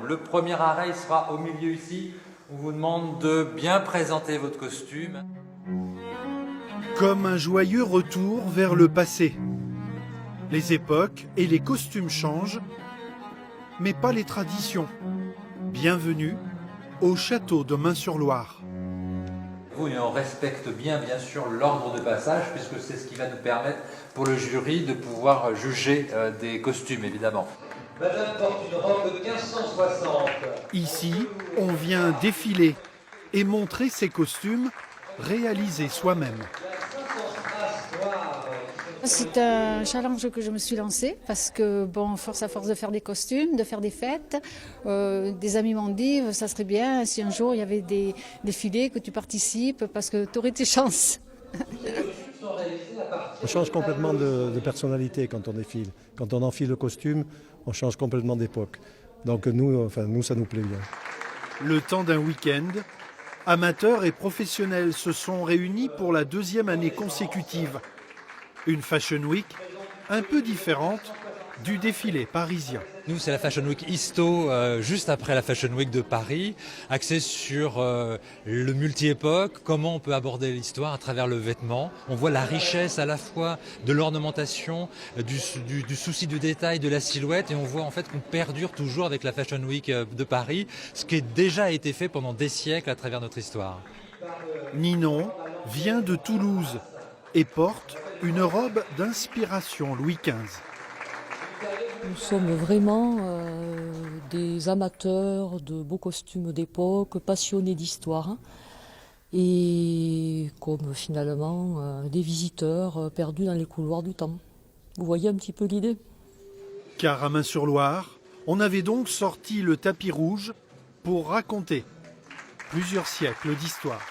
Le premier arrêt sera au milieu ici. On vous demande de bien présenter votre costume. Comme un joyeux retour vers le passé. Les époques et les costumes changent, mais pas les traditions. Bienvenue au château de Main-sur-Loire. Et on respecte bien sûr l'ordre de passage, puisque c'est ce qui va nous permettre pour le jury de pouvoir juger des costumes, évidemment. Madame porte une robe de 1560. Ici, on vient défiler et montrer ses costumes réalisés soi-même. C'est un challenge que je me suis lancé parce que, bon, à force de faire des costumes, de faire des fêtes, des amis m'ont dit ça serait bien si un jour il y avait des défilés, que tu participes parce que tu aurais tes chances. On change complètement de personnalité quand on défile. Quand on enfile le costume, on change complètement d'époque. Donc nous, ça nous plaît bien. Le temps d'un week-end, amateurs et professionnels se sont réunis pour la 2e année consécutive. Une Fashion Week un peu différente du défilé parisien. Nous, c'est la Fashion Week Histo, juste après la Fashion Week de Paris, axée sur le multi-époque, comment on peut aborder l'histoire à travers le vêtement. On voit la richesse à la fois de l'ornementation, du souci du détail, de la silhouette, et on voit en fait qu'on perdure toujours avec la Fashion Week de Paris, ce qui a déjà été fait pendant des siècles à travers notre histoire. Ninon vient de Toulouse et porte une robe d'inspiration Louis XV. Nous sommes vraiment des amateurs de beaux costumes d'époque, passionnés d'histoire et comme finalement des visiteurs perdus dans les couloirs du temps. Vous voyez un petit peu l'idée ? Car à Main-sur-Loire, on avait donc sorti le tapis rouge pour raconter plusieurs siècles d'histoire.